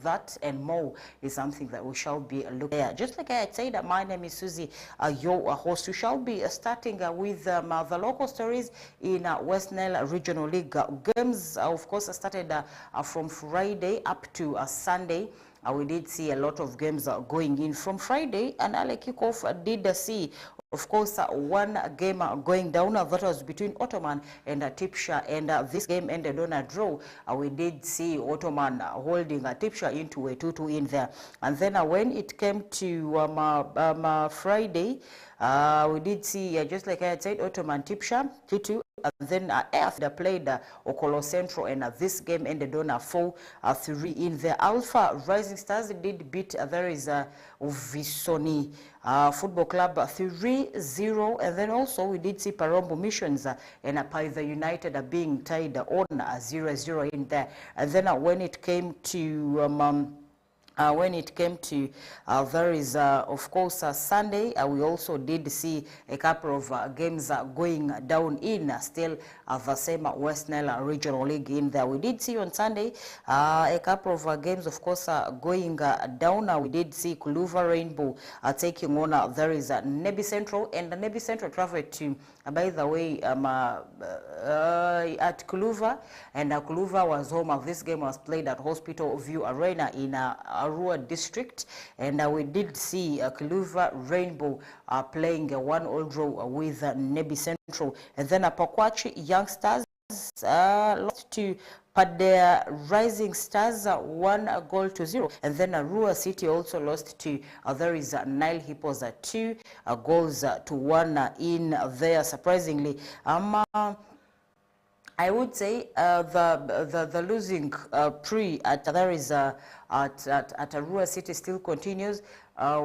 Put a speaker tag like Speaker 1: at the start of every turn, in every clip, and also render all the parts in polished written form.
Speaker 1: that and more is something that we shall be looking at. Just like I had said, my name is Susie, your host. We shall be starting with the local stories in West Nile Regional League. Games, of course, started from Friday up to Sunday. We did see a lot of games going in from Friday, and early kickoff did see, of course, one game going down. That was between Ottoman and Tipsha, and this game ended on a draw. We did see Ottoman holding Tipsha into a 2-2 in there. And then when it came to Friday, we did see, just like I had said, Ottoman Tipsha 2-2. And then after played Okolo Central, and this game ended on a 4-3 in the Alpha Rising Stars did beat there is Visoni Football Club 3-0, and then also we did see Parombo Missions and Paitha United being tied on 0-0 in there. And then when it came to there is, of course, Sunday, we also did see a couple of games going down in still the same West Nile Regional League in there. We did see on Sunday a couple of games, of course, going down. We did see Kuluva Rainbow taking on, there is Nebi Central, and the Nebi Central traveled to, by the way, at Kuluva, and Kuluva was home. This game was played at Hospital View Arena in Arua District, and we did see Kuluva Rainbow playing a 1-1 draw with Nebi Central, and then Pakwachi Youngsters lost to Padea Rising Stars 1-0, and then Arua City also lost to there is Nile Hippos 2-1 in there. Surprisingly, I would say the losing pre at there is at Arua City still continues.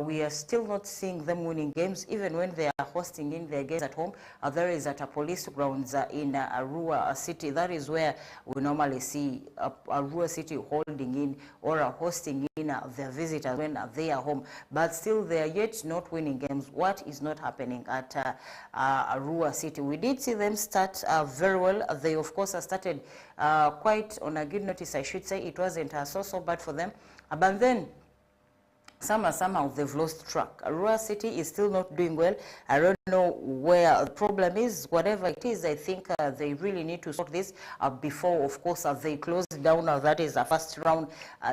Speaker 1: We are still not seeing them winning games, even when they are hosting in their games at home. There is at a police grounds in Arua City. That is where we normally see Arua City holding in or hosting in their visitors when they are home. But still, they are yet not winning games. What is not happening at Arua City? We did see them start very well. They, of course, started quite on a good notice, I should say. It wasn't so bad for them. But then, somehow they've lost track. Arua City is still not doing well. I don't know where the problem is. Whatever it is, I think they really need to sort this before, of course, they close down. That is a first round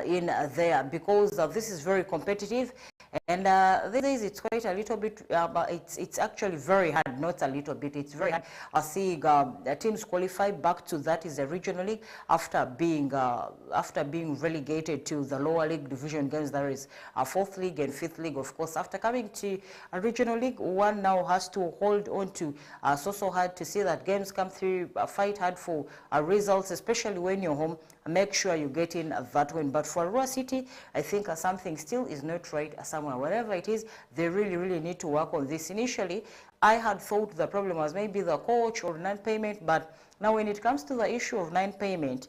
Speaker 1: in there, because this is very competitive. And these days it's quite a little bit, it's actually very hard, not a little bit, it's very hard seeing teams qualify back to that is a regional league after being relegated to the lower league division games. There is a 4th league and 5th league, of course. After coming to a regional league, one now has to hold on to so hard to see that games come through, fight hard for results, especially when you're home. Make sure you get in that win. But for Arua City, I think something still is not right somewhere. Whatever it is, they really need to work on this. Initially, I had thought the problem was maybe the coach or non-payment, but now when it comes to the issue of non-payment,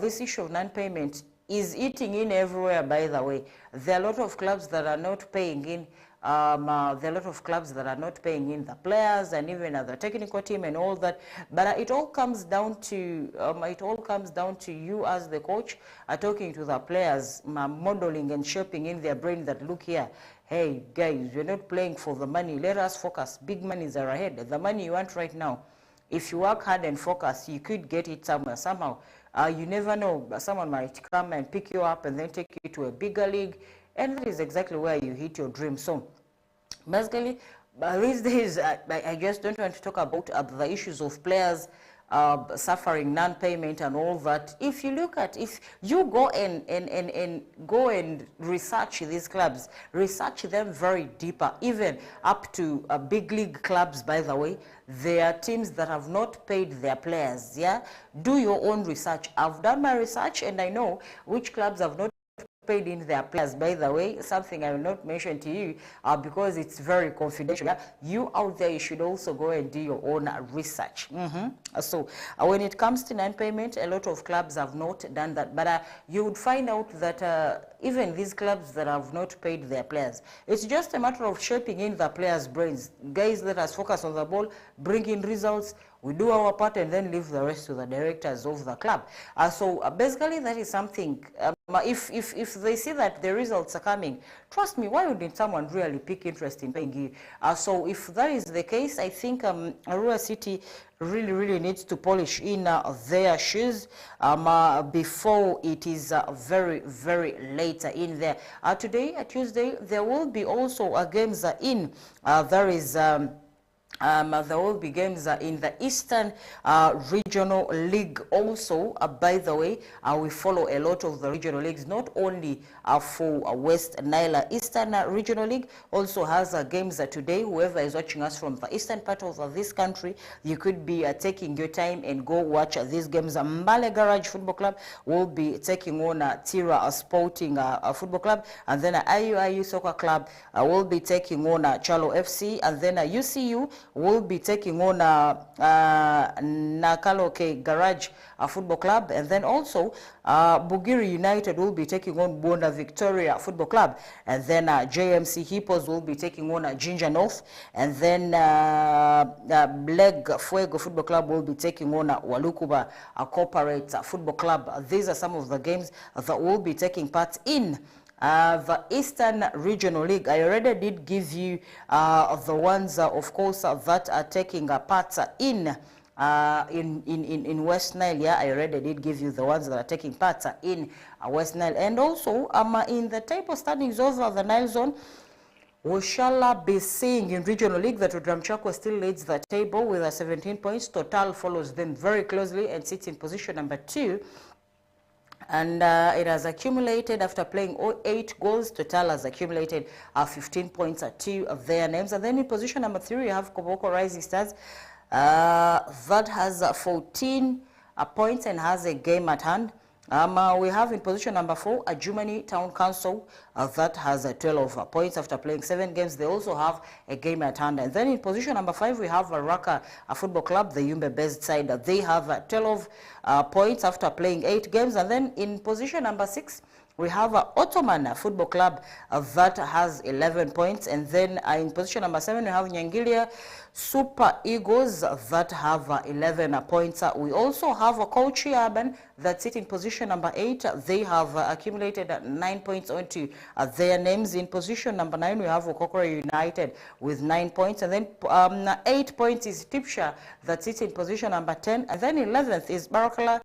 Speaker 1: this issue of non-payment is eating in everywhere, by the way. There are a lot of clubs that are not paying in. There are a lot of clubs that are not paying in the players and even the technical team and all that. But it all comes down to you as the coach talking to the players, modeling and shaping in their brain that, look here, hey guys, you're not playing for the money. Let us focus. Big monies are ahead. The money you want right now, if you work hard and focus, you could get it somewhere, somehow. You never know. Someone might come and pick you up and then take you to a bigger league. And that is exactly where you hit your dream. So, basically, these days, I just don't want to talk about the issues of players suffering non-payment and all that. If you look at, if you go and research these clubs, research them very deeper, even up to big league clubs, by the way, there are teams that have not paid their players. Yeah, do your own research. I've done my research and I know which clubs have not paid in their players. By the way, something I will not mention to you because it's very confidential. Yeah? You out there, you should also go and do your own research. So when it comes to non-payment, a lot of clubs have not done that. But you would find out that even these clubs that have not paid their players, it's just a matter of shaping in the players' brains. Guys, let us focus on the ball, bring in results, we do our part, and then leave the rest to the directors of the club. So basically, that is something if they see that the results are coming, trust me, why wouldn't someone really pick interest in playing you? So if that is the case, I think Arua City really needs to polish in their shoes before it is very late in there. Today, Tuesday, there will be also games in. There is... there will be games in the Eastern Regional League also. By the way, we follow a lot of the regional leagues, not only for West Nile. Eastern Regional League also has games today. Whoever is watching us from the eastern part of this country, you could be taking your time and go watch these games. Mbale Garage Football Club will be taking on Tira Sporting Football Club, and then IU Soccer Club will be taking on Chalo FC, and then UCU will be taking on Nakaloke Garage Football Club, and then also Bugiri United will be taking on Bonda Victoria Football Club, and then JMC Hippos will be taking on Ginger North, and then Leg Fuego Football Club will be taking on Walukuba Corporate Football Club. These are some of the games that will be taking part in the Eastern Regional League. I already did give you the ones, of course, that are taking part in West Nile. Yeah, I already did give you the ones that are taking part in West Nile. And also, in the table standings of the Nile Zone, we shall be seeing in Regional League that Ramchakwa still leads the table with 17 points. Total follows them very closely and sits in position number 2. And it has accumulated, after playing 8 goals, Total has accumulated 15 points to their names. And then in position number 3, we have Koboko Rising Stars that has 14 points and has a game at hand. We have in position number 4 a Germany Town Council that has 12 points after playing 7 games. They also have a game at hand. And then in position number 5 we have Raka Football Club, the Yumbe-based side. They have 12 points after playing 8 games. And then in position number 6 we have Ottoman Football Club that has 11 points. And then in position number 7 we have Nyangilia Super Eagles that have 11 points. We also have Kochi Urban that sit in position number 8. They have accumulated 9 points onto their names. In position number 9 we have Okokora United with 9 points. And then 8 points is Tipsha that sits in position number 10. And then 11th is Barakala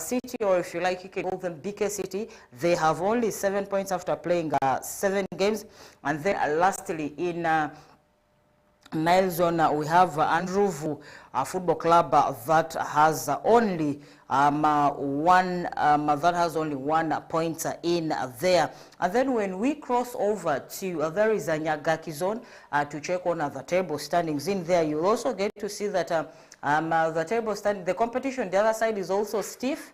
Speaker 1: City, or if you like you can call them BK City. They have only 7 points after playing 7 games. And then lastly in Nile Zone we have Andruvu Football Club that has only one point in there. And then when we cross over to there is a Nyagaki Zone to check on the table standings in there, you'll also get to see that the table stand, the competition the other side is also stiff.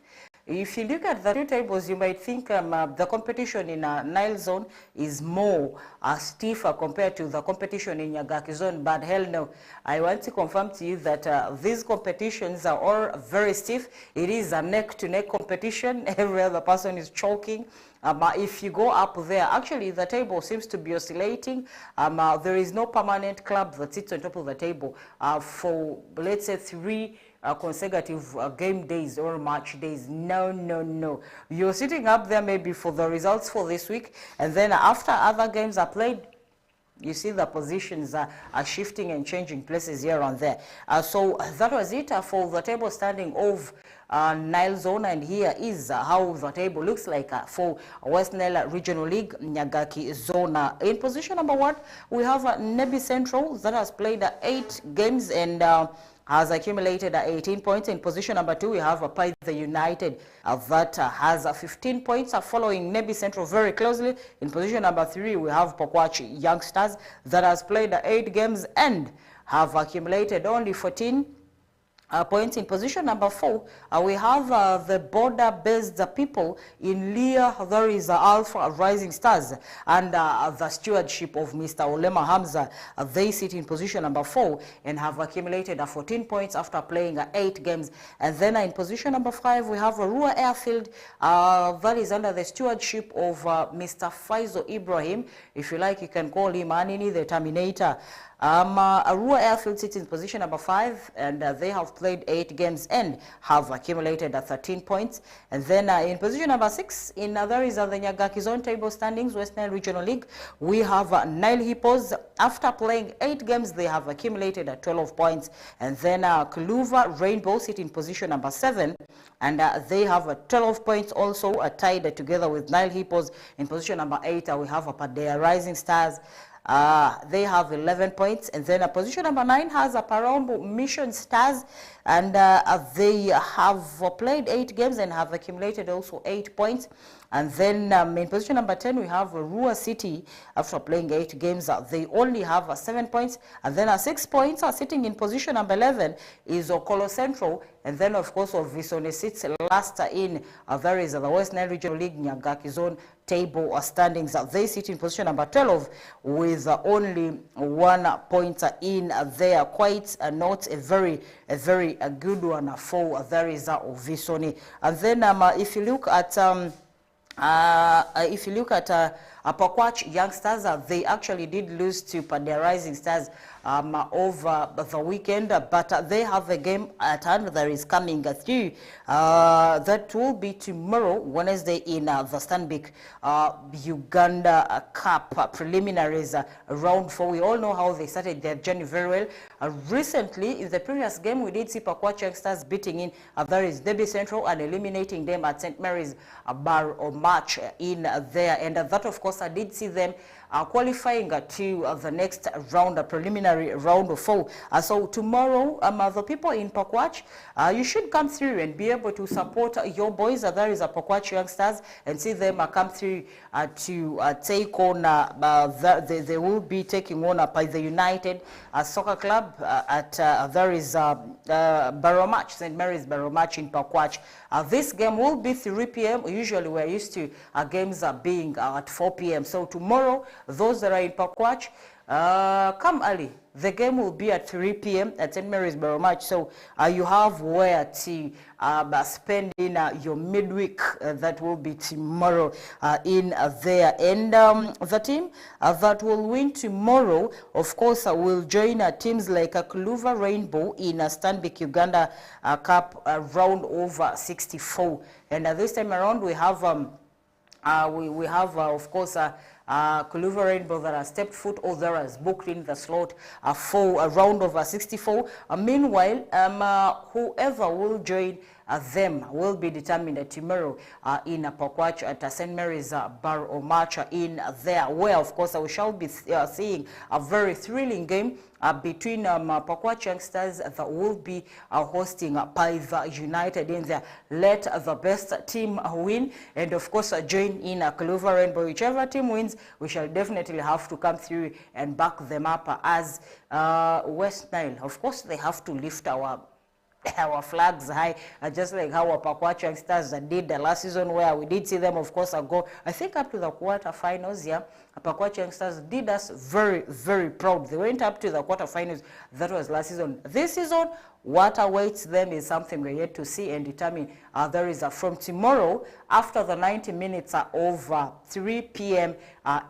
Speaker 1: If you look at the two tables, you might think the competition in Nile Zone is more stiffer compared to the competition in Nyagaki Zone, but hell no. I want to confirm to you that these competitions are all very stiff. It is a neck-to-neck competition. Every other person is choking. But if you go up there, actually the table seems to be oscillating. There is no permanent club that sits on top of the table for, let's say, 3 consecutive game days or match days. No. You're sitting up there maybe for the results for this week, and then after other games are played, you see the positions are shifting and changing places here and there. So that was it for the table standing of Nile Zone, and here is how the table looks like for West Nile Regional League Nyagaki Zone. In position number 1 we have Nebi Central that has played 8 games and has accumulated 18 points. In position number 2 we have Paitha United that has 15 points, following Nebi Central very closely. In position number 3 we have Pokwachi Youngsters that has played 8 games and have accumulated only 14 points. In position number 4 we have the border-based people in Leah. There is Alpha Rising Stars and the stewardship of Mr. Olema Hamza. They sit in position number 4 and have accumulated 14 points after playing 8 games. And then in position number 5 we have Rua Airfield that is under the stewardship of Mr. Faizo Ibrahim. If you like you can call him Anini the Terminator. Arua Airfield sits in position number 5 and they have played 8 games and have accumulated 13 points. And then in position number 6, there is the Nyagaki Zone table standings, West Nile Regional League. We have Nile Hippos. After playing 8 games, they have accumulated 12 points. And then Kuluva Rainbow sit in position number 7, and they have 12 points also, tied together with Nile Hippos. In position number 8, we have Padea Rising Stars. They have 11 points. And then position number 9 has Parombo Mission Stars, and they have played 8 games and have accumulated also 8 points. And then in position number 10, we have Rua City. After playing 8 games, they only have 7 points. And then 6 points are sitting in position number 11 is Okolo Central. And then, of course, Visone sits last in. There is the West Nile Regional League Nyagaki Zone table standings. They sit in position number 12 with only 1 point in there. Quite not a very good one for there is Visone. And then if you look at Pakwach Youngsters, they actually did lose to Padea Rising Stars over the weekend, but they have a game at hand that is coming through. That will be tomorrow, Wednesday, in the Stanbic Uganda Cup preliminaries round 4. We all know how they started their journey very well. Recently, in the previous game, we did see Pakwach Youngsters beating in there is Debbie Central and eliminating them at St. Mary's Bar or match in there. And that, of course, I did see them qualifying to the next round, preliminary round 4. So tomorrow, the people in Pakwach, you should come through and be able to support your boys. There is a Pakwach Youngsters, and see them come through to take on, they will be taking on by the United Soccer Club at, there is Barrow Match, St. Mary's Barrow Match in Pakwach. This game will be 3 p.m. Usually we're used to games being at 4 p.m. So tomorrow, those that are in Pakwach, come early. The game will be at 3 p.m. at St. Mary's Barrow Match. So you have where to spend in your midweek. That will be tomorrow in there. And the team that will win tomorrow, of course, will join teams like Kuluva Rainbow in Stanbic Uganda Cup round over 64. And this time around, we have we have, of course, Kuluva Rainbow that has stepped foot or that has booked in the slot for a round of 64. Meanwhile, whoever will join them will be determined tomorrow in Pakwach at St. Mary's Bar or Match in there, where, of course, we shall be seeing a very thrilling game between Pakwach Youngsters that will be hosting Paiva United in there. Let the best team win, and of course join in Kuluva Rainbow. Whichever team wins, we shall definitely have to come through and back them up as West Nile. Of course, they have to lift our flags high, just like how our Pakwach Youngsters did the last season, where we did see them, of course, go, I think, up to the quarterfinals. Yeah, Pakwach Youngsters did us very proud. They went up to the quarterfinals. That was last season. This season, what awaits them is something we're yet to see and determine. There is from tomorrow, after the 90 minutes of 3 p.m.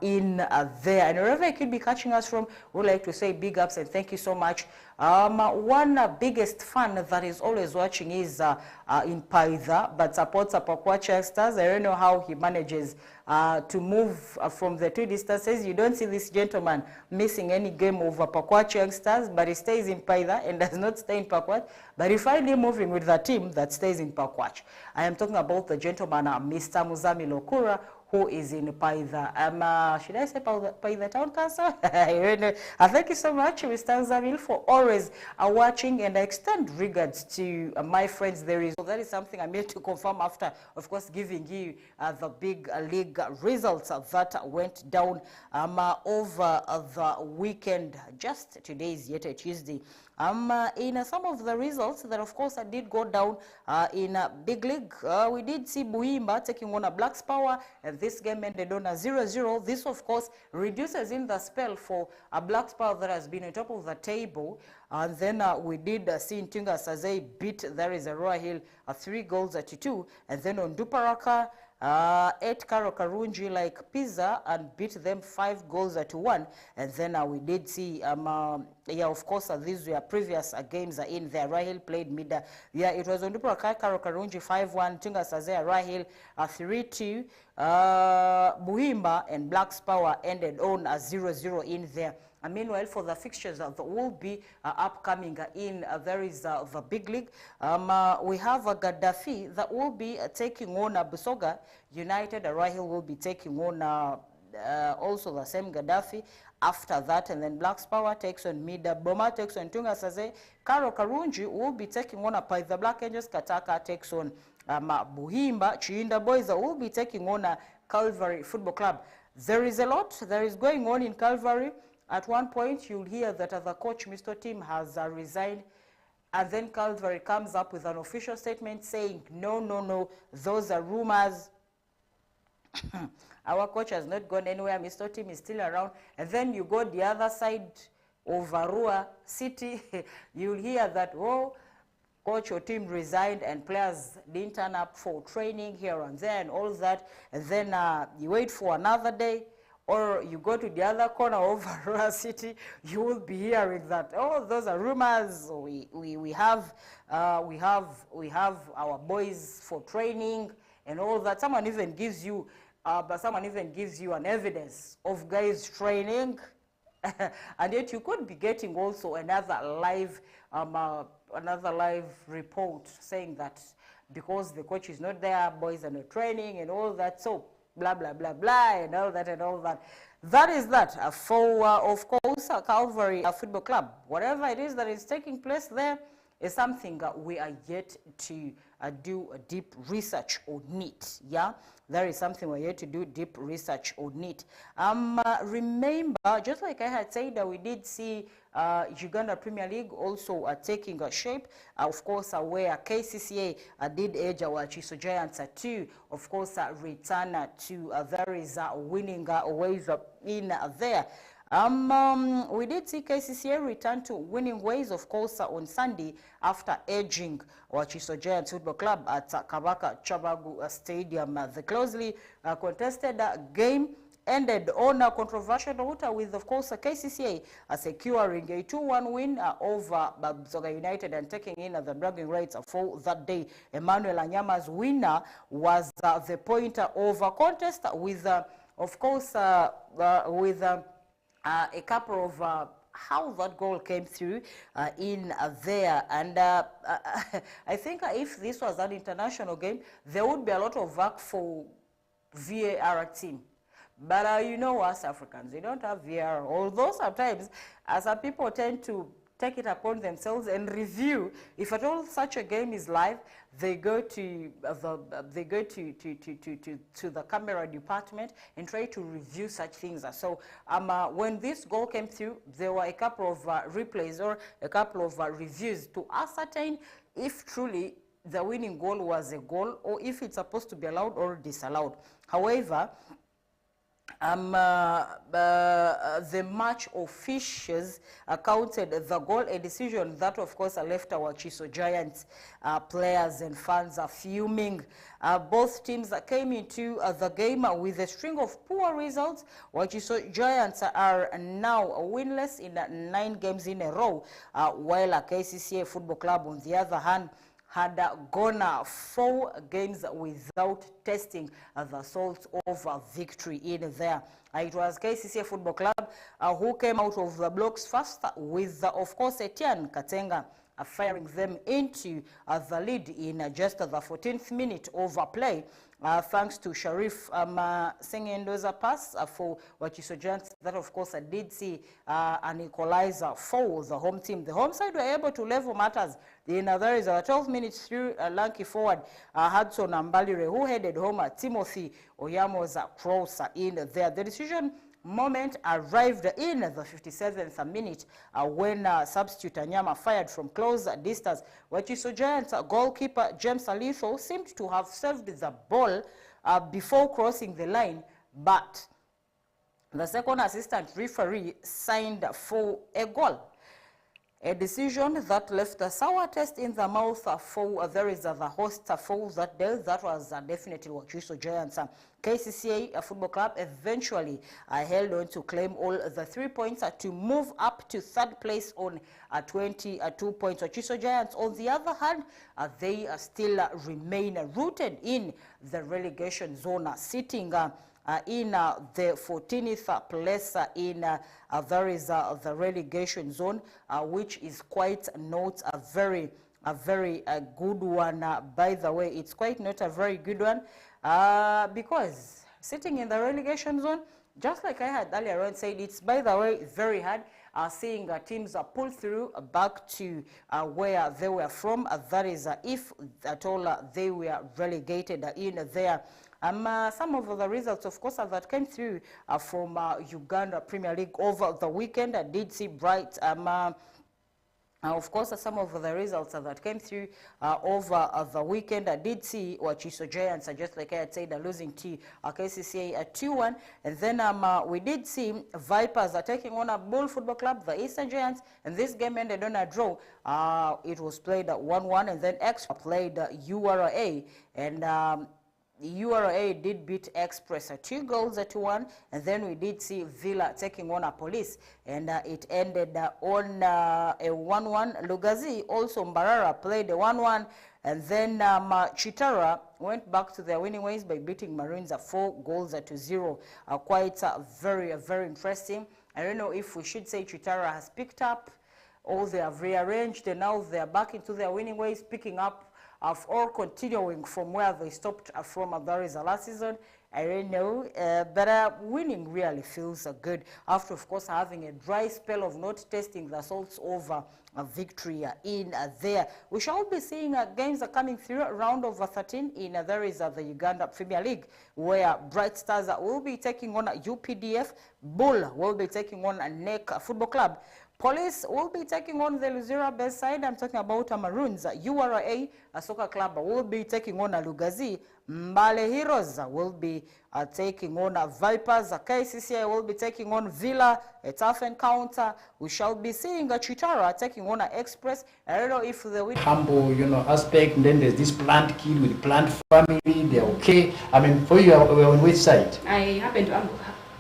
Speaker 1: In there. And wherever you could be catching us from, we'd like to say big ups and thank you so much. One biggest fan that is always watching is in Paidha, but supports Pakwach Youngsters. I don't know how he manages to move from the 2 distances. You don't see this gentleman missing any game over Pakwach Youngsters, but he stays in Paidha and does not stay in Pakwach. But you find him moving with the team that stays in Pakwach. I am talking about the gentleman, Mr. Muzami Lokura, who is in Paidha. Should I say Paidha Town Council? Thank you so much, Mr. Zamil, for always watching, and I extend regards to my friends. That is something I'm here to confirm after, of course, giving you the big league results that went down over the weekend. Just today is yet a Tuesday. In some of the results that, of course, did go down in big league, we did see Buimba taking on a Blacks Power, and this game ended on a 0-0. This, of course, reduces in the spell for a Blacks Power that has been on top of the table. And then we did see Ntunga Sazay beat, there is a Royal Hill, 3 goals to 2. And then on Duparaka, ate Karo Karunji like pizza and beat them 5-1. And then we did see, yeah, of course, these were previous games in there. Rahil played mid. Yeah, it was on Karo Karunji 5-1, Tunga Sazea Rahil 3-2. Buhimba and Blacks Power ended on 0-0 in there. And meanwhile, for the fixtures that will be upcoming in, there is the big league. We have Gaddafi that will be taking on Busoga United. Rahil will be taking on also the same Gaddafi after that. And then Blacks Power takes on Mida. Boma takes on Tunga Saze. Karo Karunji will be taking on the Black Angels. Kataka takes on Buhimba. Chiinda Boys will be taking on Calvary Football Club. There is a lot that is going on in Calvary. At one point, you'll hear that the coach, Mr. Tim, has resigned, and then Calvary comes up with an official statement saying, no, no, no, those are rumors. Our coach has not gone anywhere. Mr. Tim is still around. And then you go the other side of Arua City, you'll hear that, oh, coach or team resigned and players didn't turn up for training here and there and all that. And then you wait for another day, or you go to the other corner of Arua City, you will be hearing that, oh, those are rumors. We have our boys for training and all that. Someone even gives you an evidence of guys training, and yet you could be getting also another live report saying that because the coach is not there, boys are not training and all that. So blah, blah, blah, blah, and all that and all that. That is that for, of course, Calvary Football Club. Whatever it is that is taking place there is something we are yet to do a deep research on it. Yeah, there is something we're yet to do deep research on it. Remember, just like I had said, we did see Uganda Premier League also taking a shape. Of course, where KCCA did edge our Chiso Giants to, of course, return to there is winning ways in there. We did see KCCA return to winning ways, of course, on Sunday after edging Wachiso Giants Football Club at Kabaka Chabagu Stadium. The closely contested game ended on a controversial note with, of course, KCCA securing a 2-1 win over Busoga United and taking in the bragging rights for that day. Emmanuel Anyama's winner was the point of a contest with, of course, with a couple of how that goal came through in there. And I think if this was an international game, there would be a lot of work for VAR team. But you know, us Africans, we don't have VAR, although sometimes as people tend to take it upon themselves and review. If at all such a game is live, they go to the camera department and try to review such things. So when this goal came through, there were a couple of replays or a couple of reviews to ascertain if truly the winning goal was a goal or if it's supposed to be allowed or disallowed. However, the match officials counted the goal, a decision that, of course, left our Chiso Giants players and fans fuming. Both teams came into the game with a string of poor results. Wachiso Giants are now winless in 9 games in a row, while KCCA Football Club, on the other hand, had gone 4 games without testing the salt of victory in there. It was KCCA Football Club who came out of the blocks first with, of course, Etienne Katenga firing them into the lead in just the 14th minute of play, thanks to Sharif Sengendoza pass for Wachiso Giants. That, of course, did see an equalizer for the home team. The home side were able to level matters. There is 12 minutes through lanky forward Hudson Ambalire, who headed home Timothy Oyamo's cross in there. The decision moment arrived in the 57th minute when substitute Anyama fired from close distance. Wachiso Giants goalkeeper James Alitho seemed to have saved the ball before crossing the line, but the second assistant referee signed for a goal. A decision that left a sour taste in the mouth for there is the host for that day. That was definitely Wakiso Giants. KCCA Football Club eventually held on to claim all the 3 points to move up to third place on 22 points. Wakiso Giants, on the other hand, they still remain rooted in the relegation zone, sitting in the 14th place in there is the relegation zone, which is quite not a very good one. By the way, it's quite not a very good one because sitting in the relegation zone, just like I had earlier on said, it's by the way very hard seeing teams pull through back to where they were from. That is if at all they were relegated in there. Some of the results, of course, that came through from Uganda Premier League over the weekend. I did see bright. Of course, some of the results that came through over the weekend, I did see Wakiso Giants, just like I had said, losing to KCCA 2-1. And then we did see Vipers taking on a Bull Football Club, the Eastern Giants, and this game ended on a draw. It was played 1-1, and then Extra played URA, and URA did beat Express 2-1, and then we did see Villa taking on a Police, and it ended on a 1-1. Lugazi, also Mbarara, played a 1-1, and then Chitara went back to their winning ways by beating Maroons 4-0. Quite very interesting. I don't know if we should say Chitara has picked up, or they have rearranged, and now they are back into their winning ways, picking up or continuing from where they stopped from there is a last season. I don't know, but winning really feels good after, of course, having a dry spell of not tasting the salts of a victory in there. We shall be seeing games coming through round of 13 in there is the Uganda Premier League, where Bright Stars will be taking on UPDF, Bull will be taking on NEC Football Club, Police will be taking on the Luzira best side. I'm talking about Maroons. URA, a soccer club, will be taking on Lugazi. Mbale Heroes will be taking on Vipers. KCCA will be taking on Villa, a tough encounter. We shall be seeing Chitara taking on Express. I don't know if they will.
Speaker 2: Humble, aspect, and then there's this plant kid with plant family. They're okay. I mean, for you, we're on which side?
Speaker 3: I happen to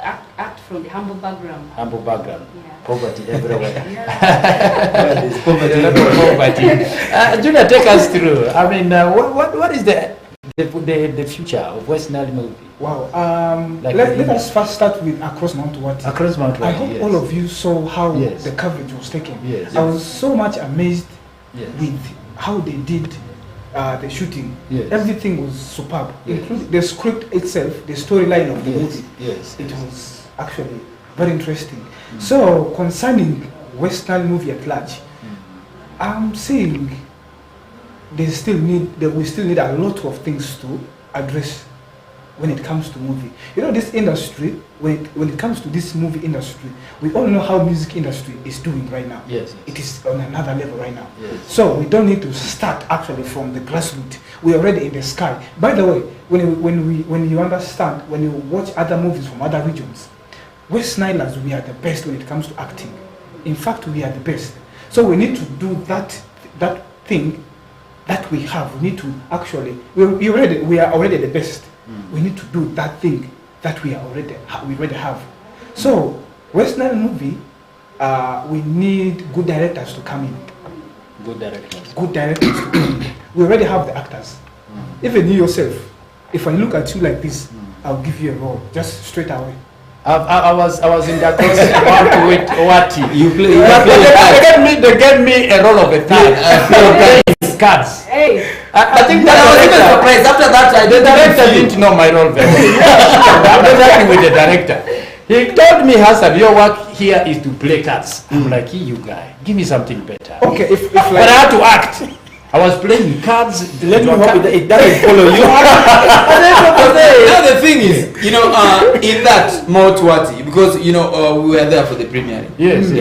Speaker 3: act from the humble background.
Speaker 2: Humble background.
Speaker 3: Yeah.
Speaker 2: Poverty everywhere.
Speaker 3: Yeah.
Speaker 2: There's poverty, a lot of poverty. Junior, take us through. I mean, what is the future of West Nile movie?
Speaker 4: Wow. Let us first start with Across Mount Wati.
Speaker 2: Across Mount Wati.
Speaker 4: I hope all of you saw how the coverage was taken.
Speaker 2: Yes.
Speaker 4: I was so much amazed with how they did the shooting.
Speaker 2: Yes.
Speaker 4: Everything was superb, including the script itself, the storyline of the movie.
Speaker 2: Yes.
Speaker 4: It was actually very interesting. So concerning West Nile movie at large, I'm saying we still need a lot of things to address when it comes to movie. This industry, when it comes to this movie industry, we all know how music industry is doing right now.
Speaker 2: Yes.
Speaker 4: It is on another level right now.
Speaker 2: Yes.
Speaker 4: So we don't need to start actually from the grassroots. We're already in the sky. By the way, when you understand, when you watch other movies from other regions, West Nilers, we are the best when it comes to acting. In fact, we are the best. So we need to do that thing that we have. We need to actually, we are already the best. We need to do that thing that we already have. So West Nile movie, we need good directors to come in.
Speaker 2: Good directors.
Speaker 4: Good directors to come in. We already have the actors. Even you yourself, if I look at you like this, I'll give you a role just straight away.
Speaker 2: I was in that course about to wait what you play. They gave me a role of a third. Cards.
Speaker 3: Hey.
Speaker 2: I think that I was even surprised. After that, the director didn't know my role very well. I'm not working with the director. He told me, Hassan, your work here is to play cards. I'm like, you guy, give me something better.
Speaker 4: Okay, if
Speaker 2: but I had to act. I was playing cards.
Speaker 4: Let me hope it doesn't follow you.
Speaker 5: Now the thing is, in that Motwati, because we were there for the premiere.
Speaker 2: Yes.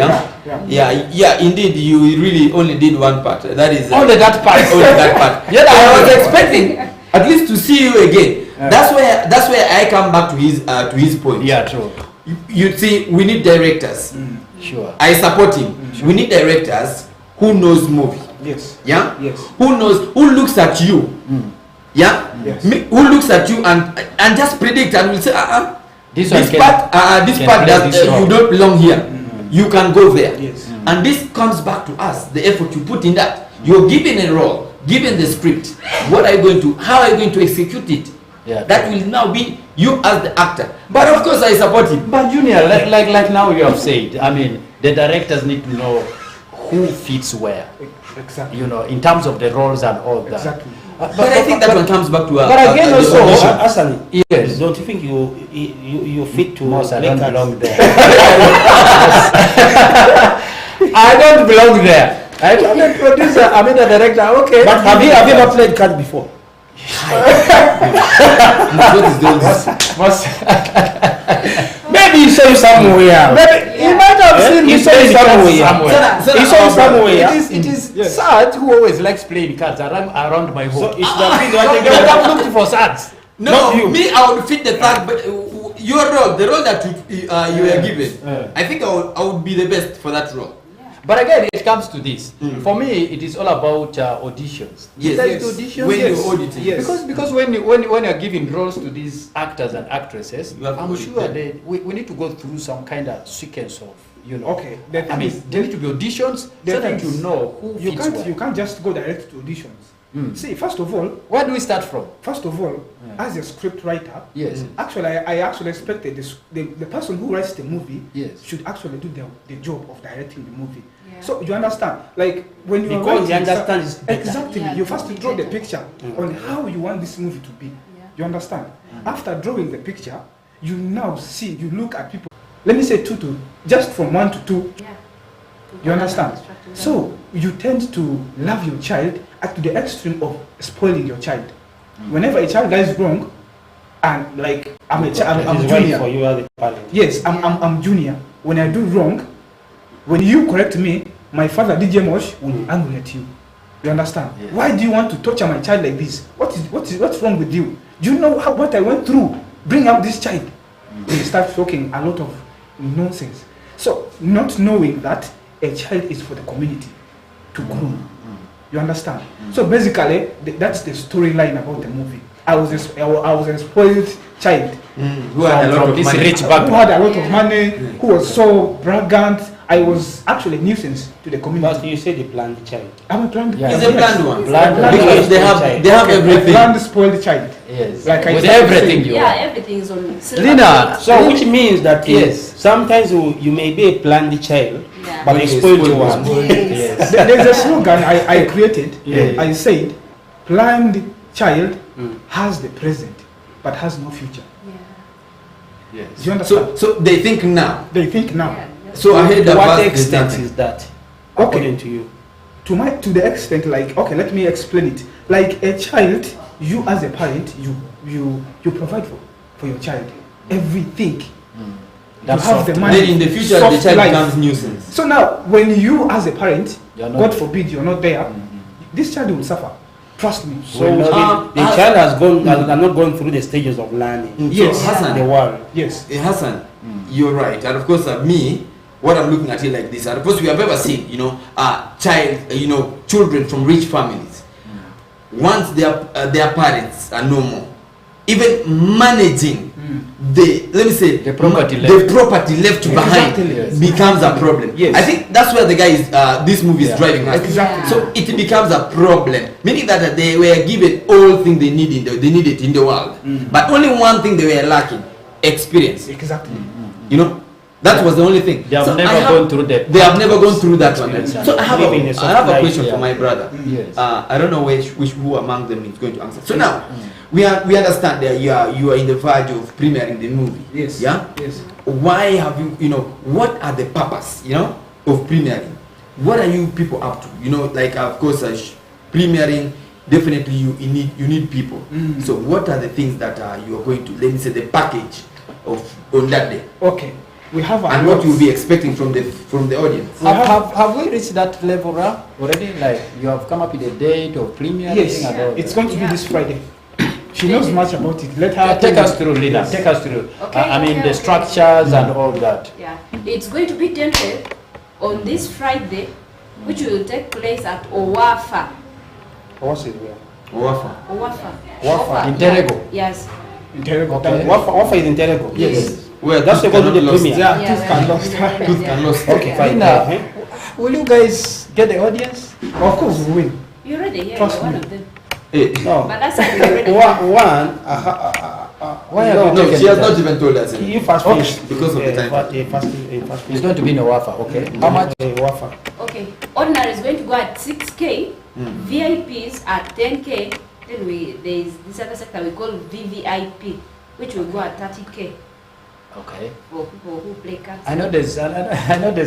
Speaker 5: Yeah. Indeed, you really only did one part. That is
Speaker 2: only that part.
Speaker 5: Only that part.
Speaker 2: Yeah,
Speaker 5: I was expecting at least to see you again. That's where I come back to his point.
Speaker 2: Yeah, true.
Speaker 5: You see, we need directors.
Speaker 2: Sure.
Speaker 5: I support him. We need directors who knows movie.
Speaker 4: Yes.
Speaker 5: Yeah.
Speaker 4: Yes.
Speaker 5: Who knows? Who looks at you? Yeah.
Speaker 4: Yes.
Speaker 5: Who looks at you and just predict and will say,
Speaker 2: This one
Speaker 5: this
Speaker 2: can-
Speaker 5: part, this
Speaker 2: can
Speaker 5: part
Speaker 2: play
Speaker 5: that
Speaker 2: this role.
Speaker 5: you don't belong here. You can go there.
Speaker 4: Yes.
Speaker 5: And this comes back to us, the effort you put in that. You're given a role, given the script. What are you going to? How are you going to execute it?
Speaker 2: Yeah.
Speaker 5: That will now be you as the actor. But of course, I support him.
Speaker 2: But Junior, like now you have said, I mean, the directors need to know who fits where,
Speaker 4: Exactly.
Speaker 2: you know, in terms of the roles and all that.
Speaker 4: Exactly.
Speaker 5: But I think that one comes back to
Speaker 2: but again
Speaker 5: the
Speaker 2: also-
Speaker 5: audition.
Speaker 6: Asani,
Speaker 2: Yes.
Speaker 6: don't you think you fit to
Speaker 2: Most I
Speaker 6: play
Speaker 2: don't
Speaker 6: cards?
Speaker 2: belong there. I don't belong there. I'm a producer, I'm a director, okay.
Speaker 6: But have you ever played cards before?
Speaker 5: What is those?
Speaker 6: Maybe he saw you somewhere.
Speaker 2: Maybe he might have seen
Speaker 6: He
Speaker 2: me
Speaker 6: saw you
Speaker 2: playing cards
Speaker 6: somewhere.
Speaker 5: So-
Speaker 6: He saw you somewhere.
Speaker 2: It is Saj who always likes playing cards around my home.
Speaker 6: So it's the reason why
Speaker 2: So
Speaker 6: they
Speaker 2: they would have looked for Saj.
Speaker 5: No,
Speaker 6: Not you.
Speaker 5: me, I would fit the third, but your role, the role that you were given, I think I would be the best for that role.
Speaker 2: But again, it comes to this. For me, it is all about auditions.
Speaker 5: Yes.
Speaker 2: That is
Speaker 4: Yes.
Speaker 2: auditions.
Speaker 5: When
Speaker 2: Yes.
Speaker 5: you're auditing.
Speaker 4: Yes.
Speaker 2: Because when you're giving roles to these actors and actresses,
Speaker 5: You have to
Speaker 2: I'm
Speaker 5: audit
Speaker 2: sure
Speaker 5: them.
Speaker 2: we need to go through some kind of sequence of, you know.
Speaker 4: Okay. The
Speaker 2: I
Speaker 4: thing
Speaker 2: mean,
Speaker 4: is,
Speaker 2: there need to be auditions
Speaker 4: the
Speaker 2: so that
Speaker 4: thing
Speaker 2: you
Speaker 4: is,
Speaker 2: know who
Speaker 4: you
Speaker 2: fits
Speaker 4: can't
Speaker 2: where.
Speaker 4: you can't just go direct to auditions. See, first of all,
Speaker 2: Where do we start from?
Speaker 4: as a script writer,
Speaker 2: Yes.
Speaker 4: actually I actually expected the person who writes the movie
Speaker 2: Yes.
Speaker 4: should actually do the job of directing the movie.
Speaker 3: Yeah.
Speaker 4: So you understand, like when you are
Speaker 6: Because he
Speaker 4: writing some-
Speaker 6: understands better.
Speaker 4: exactly,
Speaker 3: Yeah,
Speaker 4: you first
Speaker 3: be
Speaker 4: draw the
Speaker 3: better.
Speaker 4: picture on how you want this movie to be.
Speaker 3: Yeah.
Speaker 4: You understand? After drawing the picture, you now see, you look at people. Let me say just from 1 to 2.
Speaker 3: Yeah.
Speaker 4: You understand?
Speaker 3: Instructing them.
Speaker 4: So you tend to love your child to the extreme of spoiling your child. Whenever a child does wrong, and like I'm
Speaker 6: It is right
Speaker 4: junior.
Speaker 6: for you as a parent.
Speaker 4: Yes, I'm junior. When I do wrong, when you correct me, my father DJ Mosh will be angry at you. You understand?
Speaker 2: Yes.
Speaker 4: Why do you want to torture my child like this? What's wrong with you? Do you know what I went through? Bring up this child. They start talking a lot of nonsense. So not knowing that a child is for the community to groom. You understand? So basically, that's the storyline about the movie. I was a spoiled child
Speaker 5: Who had a lot
Speaker 2: From
Speaker 5: of
Speaker 2: this
Speaker 5: money.
Speaker 2: rich
Speaker 4: who
Speaker 2: background.
Speaker 4: had a lot of money, who was so arrogant. I was actually a nuisance to the
Speaker 6: But
Speaker 4: community.
Speaker 6: you say the planned child.
Speaker 4: I'm a planned.
Speaker 2: Yeah.
Speaker 5: It's a planned one.
Speaker 2: Planned
Speaker 4: one.
Speaker 5: Because they have
Speaker 4: A
Speaker 5: everything.
Speaker 4: planned spoiled child.
Speaker 2: Yes.
Speaker 4: Like I
Speaker 2: With
Speaker 4: started
Speaker 2: everything
Speaker 4: saying.
Speaker 2: you
Speaker 3: Yeah,
Speaker 2: want.
Speaker 3: everything is on silver.
Speaker 2: Lina,
Speaker 6: So which means that
Speaker 2: Yes.
Speaker 6: sometimes you may be a planned child,
Speaker 3: Yeah.
Speaker 6: but a
Speaker 5: Okay,
Speaker 6: spoiled
Speaker 5: spoiled
Speaker 6: one.
Speaker 5: one.
Speaker 2: Yes.
Speaker 4: There's a slogan I created.
Speaker 2: Yeah.
Speaker 4: I said, planned child
Speaker 6: Mm.
Speaker 4: has the present, but has no future.
Speaker 3: Yeah.
Speaker 2: Yes.
Speaker 4: Do you understand?
Speaker 5: So they think now.
Speaker 4: They think now.
Speaker 3: Yeah.
Speaker 5: So I heard
Speaker 6: To
Speaker 5: that
Speaker 6: what
Speaker 5: verse
Speaker 6: extent
Speaker 5: is
Speaker 6: is that?
Speaker 4: Okay.
Speaker 6: According to you.
Speaker 4: To the extent, like, okay, let me explain it. Like a child, you as a parent, you provide for your child everything.
Speaker 2: That's
Speaker 4: you have
Speaker 2: soft.
Speaker 4: the money.
Speaker 5: Then in the future, the
Speaker 4: soft
Speaker 5: child
Speaker 4: life.
Speaker 5: becomes nuisance.
Speaker 4: So now, when you as a parent,
Speaker 2: You're not
Speaker 4: God
Speaker 2: there.
Speaker 4: forbid you're not there, this child will suffer. Trust me.
Speaker 6: So
Speaker 2: Well,
Speaker 6: the child has not gone through the stages of learning.
Speaker 4: Yes.
Speaker 5: So Hassan,
Speaker 6: The world.
Speaker 4: Yes.
Speaker 5: Hassan, you're right. And of course, me, what I'm looking at it like this, and of course, we have ever seen, children from rich families. Once their parents are no more, even managing
Speaker 2: The property left.
Speaker 5: the property left behind
Speaker 4: Exactly.
Speaker 2: Yes.
Speaker 5: becomes a problem.
Speaker 4: Yes.
Speaker 5: I think that's where the guy is. This movie is
Speaker 2: Yeah.
Speaker 5: driving us.
Speaker 4: Exactly.
Speaker 5: So it becomes a problem, meaning that they were given all things they needed in the world, but only one thing they were lacking: experience.
Speaker 4: Exactly.
Speaker 5: You know, that was the only thing.
Speaker 2: They have
Speaker 5: So
Speaker 2: never
Speaker 5: I
Speaker 2: gone through the
Speaker 5: They have never gone through that one.
Speaker 2: experience.
Speaker 5: So I have
Speaker 6: Living a
Speaker 5: a
Speaker 6: soft
Speaker 5: question
Speaker 2: life,
Speaker 5: for
Speaker 2: yeah.
Speaker 5: my brother.
Speaker 2: Yes.
Speaker 5: I don't know who among them is going to answer. So now we understand that you are in the verge of premiering the movie.
Speaker 4: Yes.
Speaker 5: Yeah.
Speaker 4: Yes.
Speaker 5: Why have what are the purpose of premiering? What are you people up to? Like of course premiering, definitely you need people. So what are the things that you are going to, let me say, the package of on that day,
Speaker 4: Okay. We have a
Speaker 5: and
Speaker 4: lot.
Speaker 5: what you'll be expecting from the audience?
Speaker 2: Have we reached that level already? Like you have come up with a date of premiere?
Speaker 4: Yes.
Speaker 2: and all
Speaker 4: It's
Speaker 2: that?
Speaker 4: going to be this Friday. She knows much about it. Let her
Speaker 2: Take
Speaker 4: tell
Speaker 2: us
Speaker 4: you.
Speaker 2: through, Lina.
Speaker 4: Yes.
Speaker 2: Take us through.
Speaker 3: Okay,
Speaker 2: I mean
Speaker 3: okay,
Speaker 2: the
Speaker 3: okay.
Speaker 2: structures and all that.
Speaker 3: Yeah. It's going to be tented on this Friday which will take place at Owafa.
Speaker 6: What's it where?
Speaker 5: Wafa.
Speaker 3: Owafa.
Speaker 6: Wafa.
Speaker 2: In Terego?
Speaker 3: Yes.
Speaker 4: Terrible.
Speaker 2: Okay.
Speaker 6: Wafa is in Terego.
Speaker 2: Yes.
Speaker 5: Where
Speaker 6: That's
Speaker 5: Tooth
Speaker 6: the one
Speaker 5: cannot
Speaker 6: with the
Speaker 5: lost.
Speaker 6: premiere.
Speaker 4: Yeah,
Speaker 3: Yeah,
Speaker 4: Tooth can lost.
Speaker 5: Tooth can lost.
Speaker 6: Okay, fine.
Speaker 2: Lina, will you guys get the audience?
Speaker 4: Of course, we win.
Speaker 3: You're already here.
Speaker 4: Trust
Speaker 3: You're one
Speaker 4: me.
Speaker 3: of them.
Speaker 5: Hey.
Speaker 6: No.
Speaker 3: But that's like you're already
Speaker 6: One,
Speaker 2: Why
Speaker 6: no,
Speaker 2: have you
Speaker 5: No,
Speaker 2: taken
Speaker 5: she has
Speaker 2: it
Speaker 5: not
Speaker 2: out?
Speaker 5: even told us.
Speaker 6: you fast finish.
Speaker 5: Because of the time.
Speaker 2: It's going to be in Owafa, okay? How much?
Speaker 6: Wafa.
Speaker 3: Okay. Ordinary is going to go at 6K.
Speaker 5: Mm.
Speaker 3: VIPs at 10K. Then there is this other sector we call VVIP, which will go at 30K
Speaker 2: Okay.
Speaker 3: for people who play cards.
Speaker 2: I know there's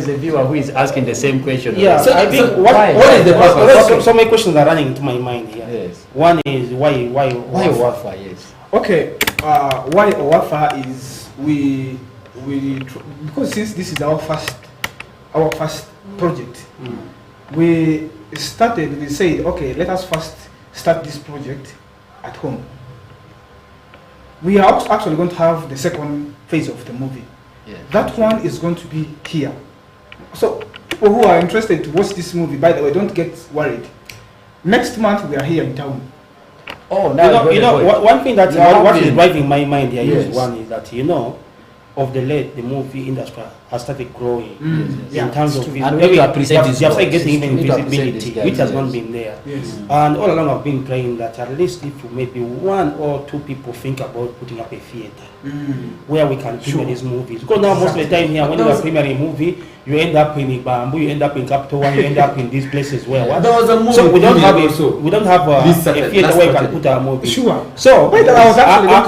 Speaker 2: a viewer who is asking the same question.
Speaker 6: Yeah,
Speaker 5: So-
Speaker 6: I think
Speaker 5: so
Speaker 6: what
Speaker 5: what is the purpose?
Speaker 6: So many questions are running into my mind here.
Speaker 2: Yes.
Speaker 6: One is why
Speaker 2: Why
Speaker 6: Wafa?
Speaker 2: Owafa? Yes.
Speaker 4: Okay, why Owafa is because since this is our first project, we said, okay, let us first start this project at home. We are also actually going to have the second phase of the movie.
Speaker 2: Yes.
Speaker 4: That one is going to be here. So people who are interested to watch this movie, by the way, don't get worried. Next month we are here in town.
Speaker 2: Oh, now
Speaker 6: You know, one thing that
Speaker 2: You are
Speaker 6: what is
Speaker 2: having-
Speaker 6: driving my mind here is
Speaker 2: Yes.
Speaker 6: one is that of the late the movie industry has started growing
Speaker 4: Yeah,
Speaker 6: in terms
Speaker 4: it's
Speaker 6: of
Speaker 4: true.
Speaker 2: And we need to appreciate these
Speaker 6: they have started
Speaker 2: guys.
Speaker 6: getting
Speaker 2: We
Speaker 6: even
Speaker 2: need to appreciate
Speaker 6: visibility,
Speaker 2: these guys,
Speaker 6: which has not
Speaker 2: yes.
Speaker 6: been there.
Speaker 4: Yes.
Speaker 6: And all along I've been praying that at least if maybe one or two people think about putting up a theater where we can premiere these movies. Because now most of the time here, when you are premiering a movie, you end up in Ibambu, you end up in Capital One, you end up in these places where what?
Speaker 5: There was a movie
Speaker 6: So we don't have
Speaker 5: also.
Speaker 6: we don't have a
Speaker 5: This Saturday,
Speaker 6: theater
Speaker 5: last
Speaker 6: where you can
Speaker 5: Saturday.
Speaker 6: put our movie.
Speaker 4: Sure.
Speaker 6: So
Speaker 4: Wait, I was actually going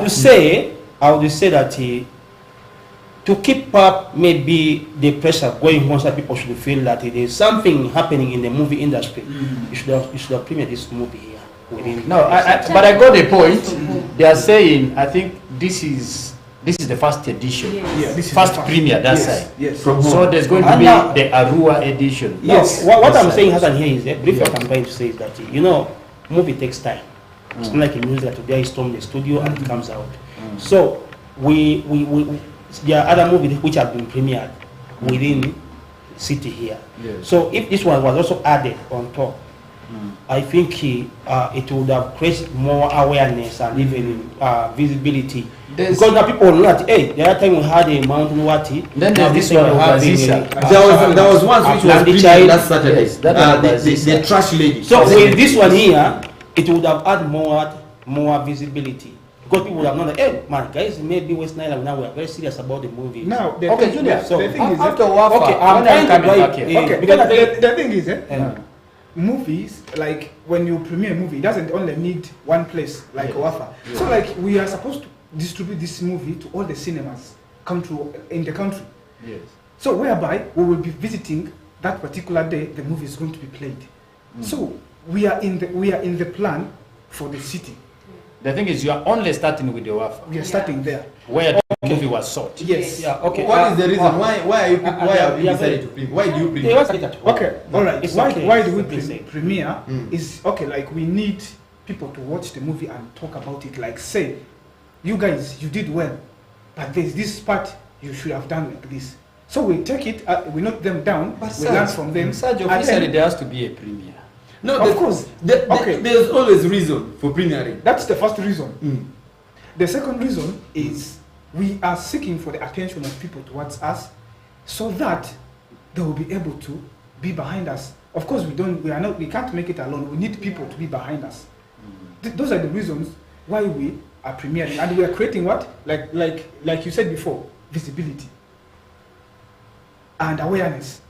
Speaker 4: to say about
Speaker 6: I
Speaker 4: that.
Speaker 6: would say that to keep up maybe the pressure going on, so that people should feel that there is something happening in the movie industry. You should have premiered this movie here within.
Speaker 2: No, but I got the point. They are saying, I think this is the first edition.
Speaker 3: Yes.
Speaker 4: Yeah, this is
Speaker 2: First
Speaker 4: the
Speaker 2: premiere that
Speaker 4: yes,
Speaker 2: side.
Speaker 4: Yes.
Speaker 5: From home.
Speaker 2: So there's going to
Speaker 6: And
Speaker 2: be
Speaker 6: now-
Speaker 2: the Arua edition.
Speaker 4: Yes.
Speaker 6: No, what
Speaker 2: This
Speaker 6: I'm
Speaker 2: side.
Speaker 6: saying, Hassan, here is briefly
Speaker 2: Yeah.
Speaker 6: what I'm trying to say is that movie takes time. It's not like a music that today is stormed the studio and it comes out. So we there are other movies which have been premiered within city here.
Speaker 2: Yes.
Speaker 6: So if this one was also added on top, I think it would have created more awareness and even visibility.
Speaker 2: There's-
Speaker 6: Because now people will know that, hey, the other time we had a Mountain Wati.
Speaker 2: Then
Speaker 6: now
Speaker 2: there's this
Speaker 6: time
Speaker 2: one
Speaker 6: we're
Speaker 2: of
Speaker 6: having
Speaker 2: Azisa.
Speaker 5: There was once which was
Speaker 6: Atlantic
Speaker 5: premiered
Speaker 6: Child.
Speaker 5: last Saturday.
Speaker 2: Yes, that one was
Speaker 5: the
Speaker 2: Zisa.
Speaker 5: trash lady.
Speaker 6: So with this one here, it would have had more visibility. Because people would have known that, hey, man, guys, maybe West Nile now we are very serious about the movie.
Speaker 4: Now, the
Speaker 2: Okay,
Speaker 4: thing,
Speaker 2: Julia,
Speaker 6: so
Speaker 4: the thing is,
Speaker 2: after Wafa,
Speaker 6: Okay, I'm
Speaker 2: when are you
Speaker 6: trying to
Speaker 2: coming
Speaker 6: drive
Speaker 2: back
Speaker 6: a-
Speaker 2: here?
Speaker 4: okay,
Speaker 6: because
Speaker 4: the thing is,
Speaker 6: Yeah.
Speaker 4: movies, like when you premiere a movie, it doesn't only need one place like
Speaker 2: Yeah.
Speaker 4: Owafa. So like we are supposed to distribute this movie to all the cinemas in the country.
Speaker 2: Yes.
Speaker 4: So whereby we will be visiting that particular day, the movie is going to be played. So we are in the plan for the city.
Speaker 2: The thing is, you are only starting with the Wafa,
Speaker 4: We are starting there.
Speaker 2: where the movie was shot.
Speaker 4: Yes.
Speaker 6: Yeah, okay.
Speaker 5: What is the reason? Why are you
Speaker 6: yeah,
Speaker 5: decided
Speaker 6: very-
Speaker 5: to premiere? Why do you
Speaker 6: They
Speaker 5: premiere?
Speaker 6: was it at home.
Speaker 4: Okay, all right.
Speaker 6: It's
Speaker 4: Why,
Speaker 6: okay,
Speaker 4: why do we
Speaker 6: it's okay.
Speaker 4: premiere?
Speaker 5: Mm.
Speaker 4: Is okay. Like we need people to watch the movie and talk about it. Like say, you guys, you did well, but there's this part you should have done like this. So we take it, we note them down, we learn from them.
Speaker 2: Such
Speaker 4: and
Speaker 2: officially,
Speaker 4: then-
Speaker 2: there has to be a premiere.
Speaker 5: No,
Speaker 4: Of course. Okay.
Speaker 5: There's always reason for premiering.
Speaker 4: That's the first reason.
Speaker 5: Mm.
Speaker 4: The second reason is we are seeking for the attention of people towards us, so that they will be able to be behind us. Of course, we can't make it alone. We need people to be behind us. Those are the reasons why we are premiering, and we are creating what, like you said before, visibility and awareness.